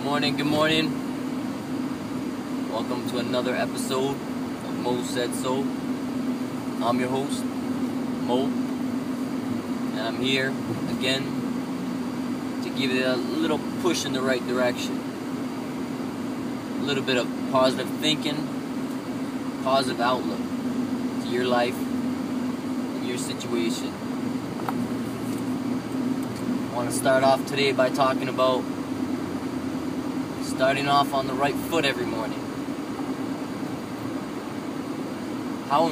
Good morning. Welcome to another episode of Mo Said So. I'm your host, Mo, and I'm here again to give you a little push in the right direction. A little bit of positive thinking, positive outlook to your life and your situation. I want to start off today by talking about starting off on the right foot every morning. How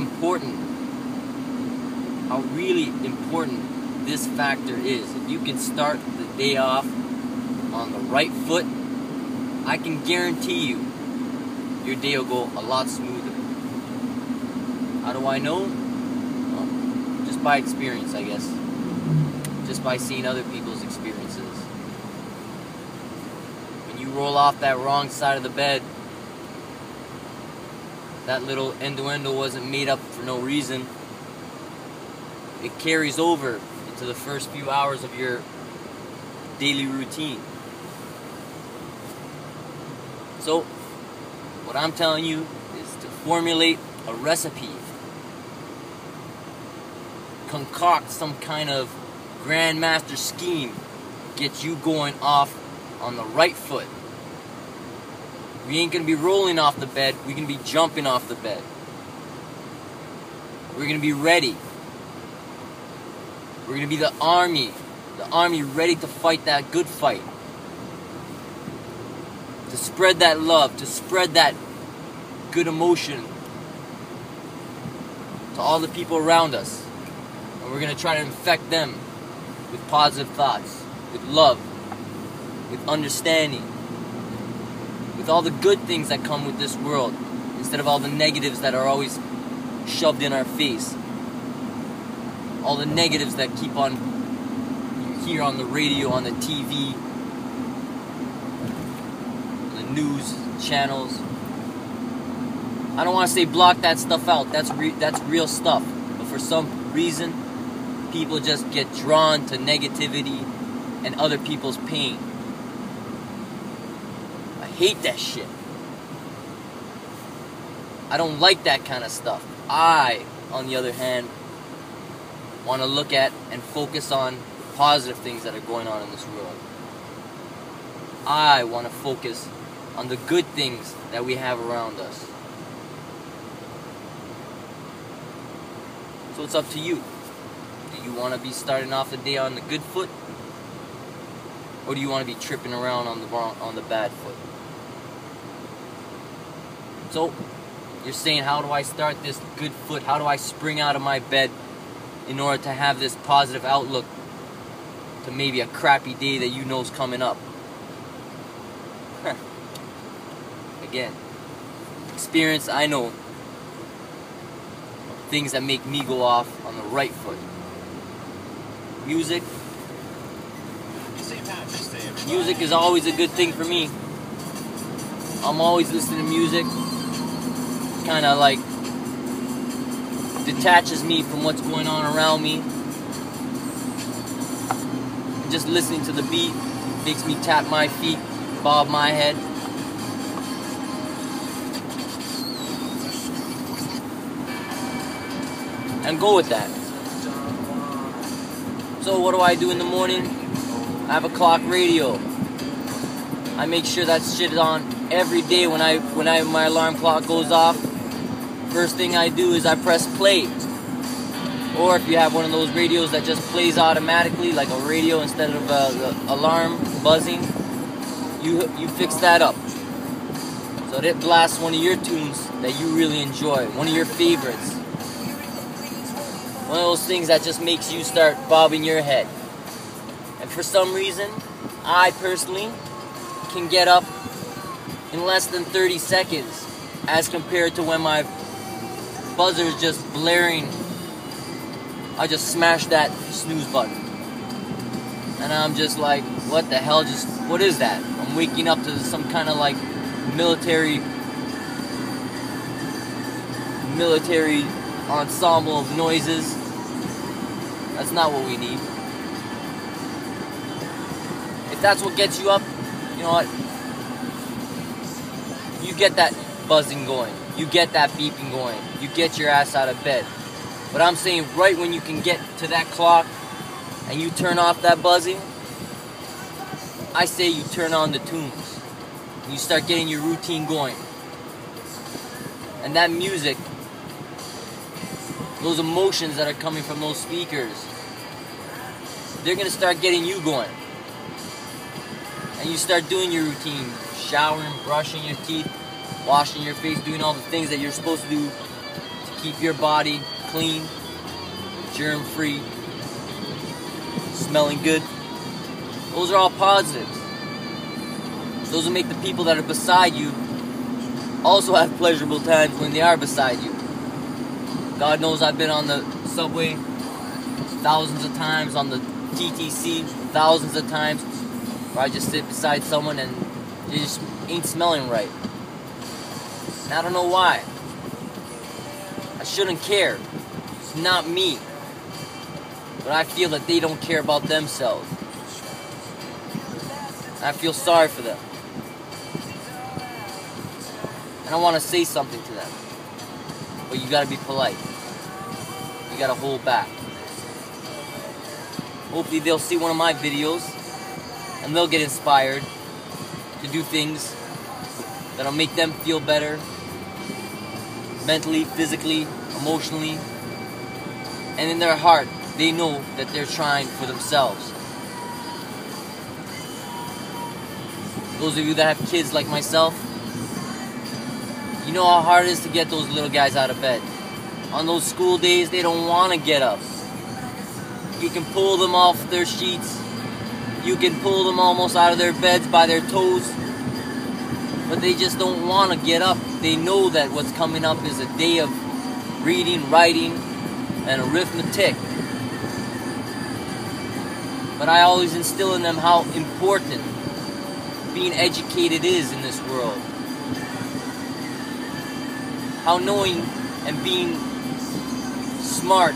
really important this factor is. If you can start the day off on the right foot, I can guarantee you your day will go a lot smoother. How do I know? Well, just by experience, I guess. Just by seeing other people's experiences. When you roll off that wrong side of the bed, that little innuendo wasn't made up for no reason. It carries over into the first few hours of your daily routine. So, what I'm telling you is to formulate a recipe. Concoct some kind of grandmaster scheme. Get you going off on the right foot. We ain't gonna be rolling off the bed, we're gonna be jumping off the bed. We're gonna be ready. We're gonna be the army ready to fight that good fight. To spread that love, to spread that good emotion to all the people around us. And we're gonna try to infect them with positive thoughts, with love, with understanding, with all the good things that come with this world, instead of all the negatives that are always shoved in our face. All the negatives that keep on, you hear on the radio, on the TV, the news channels. I don't want to say block that stuff out, that's real stuff. But for some reason, people just get drawn to negativity and other people's pain. I hate that shit. I don't like that kind of stuff. I, on the other hand, want to look at and focus on the positive things that are going on in this world. I want to focus on the good things that we have around us. So it's up to you. Do you want to be starting off the day on the good foot? Or do you want to be tripping around on the bad foot? So, you're saying, how do I start this good foot? How do I spring out of my bed in order to have this positive outlook to maybe a crappy day that you know is coming up? Again, experience, I know things that make me go off on the right foot. Music is always a good thing for me. I'm always listening to music. Kind of like detaches me from what's going on around me. And just listening to the beat makes me tap my feet, bob my head. And go with that. So what do I do in the morning? I have a clock radio. I make sure that shit is on every day when my alarm clock goes off. First thing I do is I press play. Or if you have one of those radios that just plays automatically, like a radio instead of the alarm buzzing, you fix that up. So that it blasts one of your tunes that you really enjoy, one of your favorites. One of those things that just makes you start bobbing your head. And for some reason, I personally can get up in less than 30 seconds as compared to when my buzzer is just blaring. I just smash that snooze button. And I'm just like, what the hell, what is that? I'm waking up to some kind of like military ensemble of noises. That's not what we need. If that's what gets you up, you know what? you get that buzzing going. You get that beeping going. You get your ass out of bed. But I'm saying right when you can get to that clock and you turn off that buzzing, I say you turn on the tunes. You start getting your routine going. And that music, those emotions that are coming from those speakers, they're going to start getting you going. And you start doing your routine, showering, brushing your teeth, washing your face, doing all the things that you're supposed to do to keep your body clean, germ-free, smelling good. Those are all positives. Those will make the people that are beside you also have pleasurable times when they are beside you. God knows I've been on the subway thousands of times, on the TTC thousands of times, where I just sit beside someone and they just ain't smelling right. And I don't know why. I shouldn't care. It's not me. But I feel that they don't care about themselves. I feel sorry for them. And I want to say something to them. But you gotta be polite. You gotta hold back. Hopefully they'll see one of my videos and they'll get inspired to do things that'll make them feel better mentally, physically, emotionally, and in their heart they know that they're trying for themselves. Those of you that have kids like myself, you know how hard it is to get those little guys out of bed. On those school days, they don't want to get up. You can pull them off their sheets. You can pull them almost out of their beds by their toes. But they just don't want to get up. They know that what's coming up is a day of reading, writing, and arithmetic. But I always instill in them how important being educated is in this world. How knowing and being smart,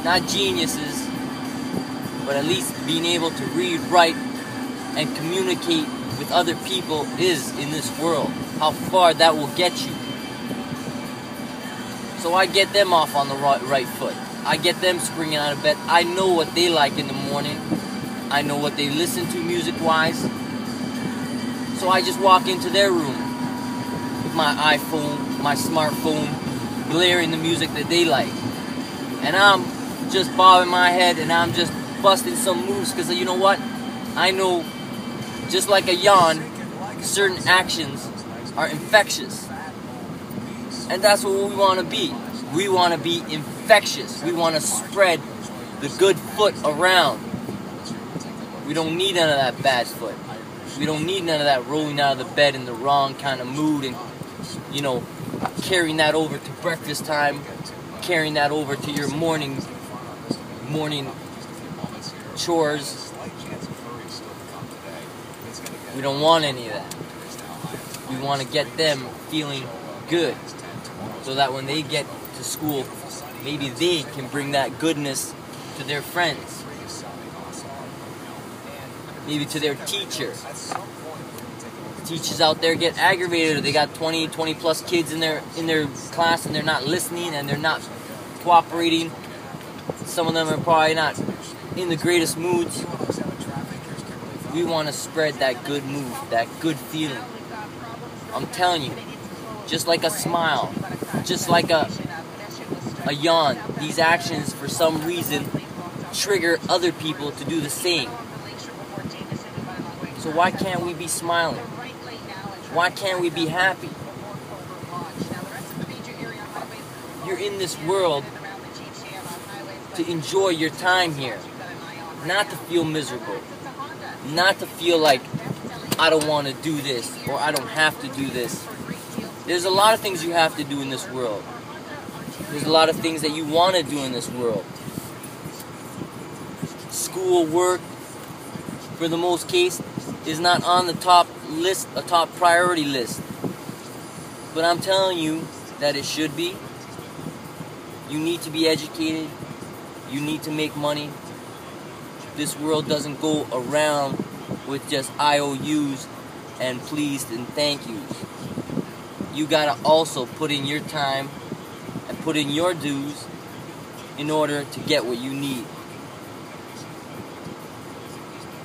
not geniuses, but at least being able to read, write, and communicate with other people is in this world. How far that will get you. So I get them off on the right foot. I get them springing out of bed. I know what they like in the morning. I know what they listen to music-wise. So I just walk into their room with my iPhone, my smartphone, blaring the music that they like. And I'm just bobbing my head and I'm just busting some moves because you know what? I know, just like a yawn, certain actions are infectious. And that's what we want to be. We want to be infectious. We want to spread the good foot around. We don't need none of that bad foot. We don't need none of that rolling out of the bed in the wrong kind of mood and, you know, carrying that over to breakfast time, carrying that over to your morning chores. We don't want any of that. We want to get them feeling good so that when they get to school, maybe they can bring that goodness to their friends. Maybe to their teacher. Teachers out there get aggravated. They got 20 plus kids in their class and they're not listening and they're not cooperating. Some of them are probably not in the greatest moods. We want to spread that good mood, that good feeling. I'm telling you, just like a smile, just like a yawn, these actions for some reason trigger other people to do the same. So why can't we be smiling? Why can't we be happy? You're in this world to enjoy your time here, not to feel miserable, not to feel like I don't want to do this or I don't have to do this. There's a lot of things you have to do in this world. There's a lot of things that you want to do in this world. School, work, for the most case, is not on the top list, a top priority list. But I'm telling you that it should be. You need to be educated. You need to make money. This world doesn't go around with just IOUs and pleased and thank yous. You gotta also put in your time and put in your dues in order to get what you need.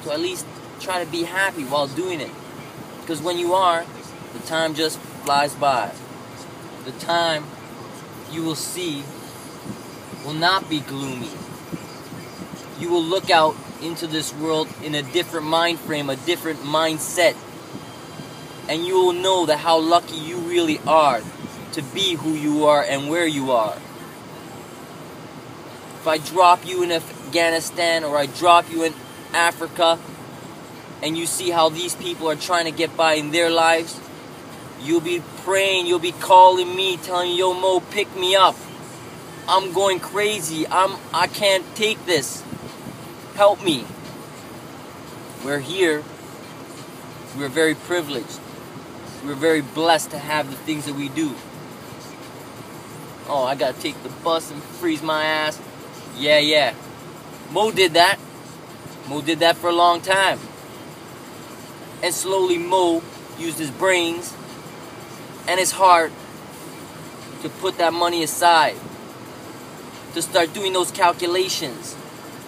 So at least try to be happy while doing it. Because when you are, the time just flies by. The time you will see will not be gloomy. You will look out into this world in a different mind frame, a different mindset. And you will know that how lucky you really are to be who you are and where you are. If I drop you in Afghanistan or I drop you in Africa and you see how these people are trying to get by in their lives, you'll be praying, you'll be calling me, telling me, yo Mo, pick me up. I'm going crazy. I can't take this. Help me. We're here. We're very privileged. We're very blessed to have the things that we do. Oh, I gotta take the bus and freeze my ass. Yeah. Mo did that. Mo did that for a long time. And slowly Mo used his brains and his heart to put that money aside, to start doing those calculations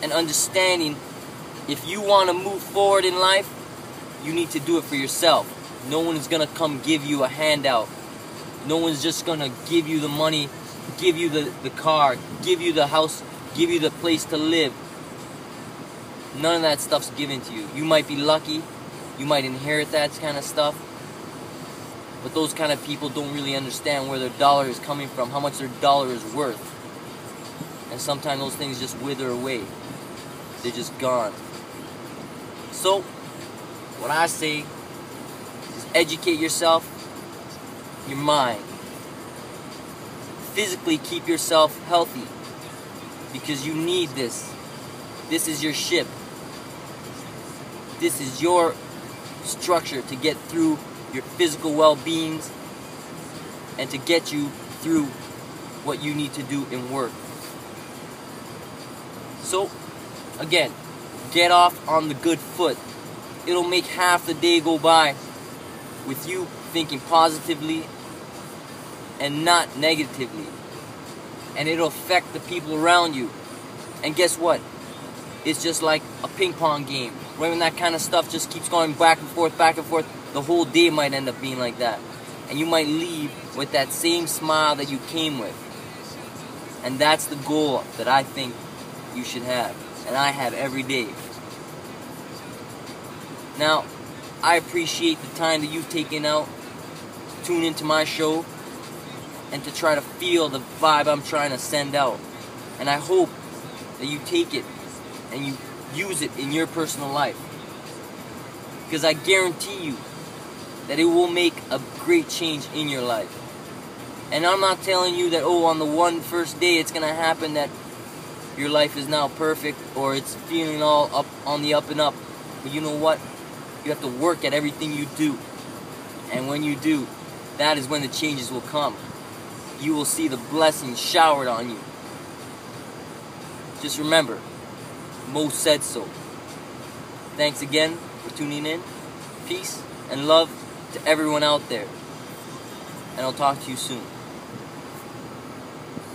and understanding if you want to move forward in life, you need to do it for yourself. No one's gonna come give you a handout. No one's just gonna give you the money, give you the car, give you the house, give you the place to live. None of that stuff's given to you. You might be lucky, you might inherit that kind of stuff, but those kind of people don't really understand where their dollar is coming from, how much their dollar is worth. And sometimes those things just wither away. They're just gone. So, what I say is educate yourself, your mind. Physically keep yourself healthy because you need this. This is your ship. This is your structure to get through your physical well-beings and to get you through what you need to do in work. So, again, get off on the good foot. It'll make half the day go by with you thinking positively and not negatively. And it'll affect the people around you. And guess what? It's just like a ping pong game. When that kind of stuff just keeps going back and forth, the whole day might end up being like that. And you might leave with that same smile that you came with. And that's the goal that I think you should have. And I have every day. Now, I appreciate the time that you've taken out to tune into my show and to try to feel the vibe I'm trying to send out. And I hope that you take it and you use it in your personal life. Because I guarantee you that it will make a great change in your life. And I'm not telling you that, oh, on the first day it's going to happen that your life is now perfect or it's feeling all up on the up and up. But you know what? You have to work at everything you do. And when you do, that is when the changes will come. You will see the blessings showered on you. Just remember, Mo said so. Thanks again for tuning in. Peace and love to everyone out there. And I'll talk to you soon.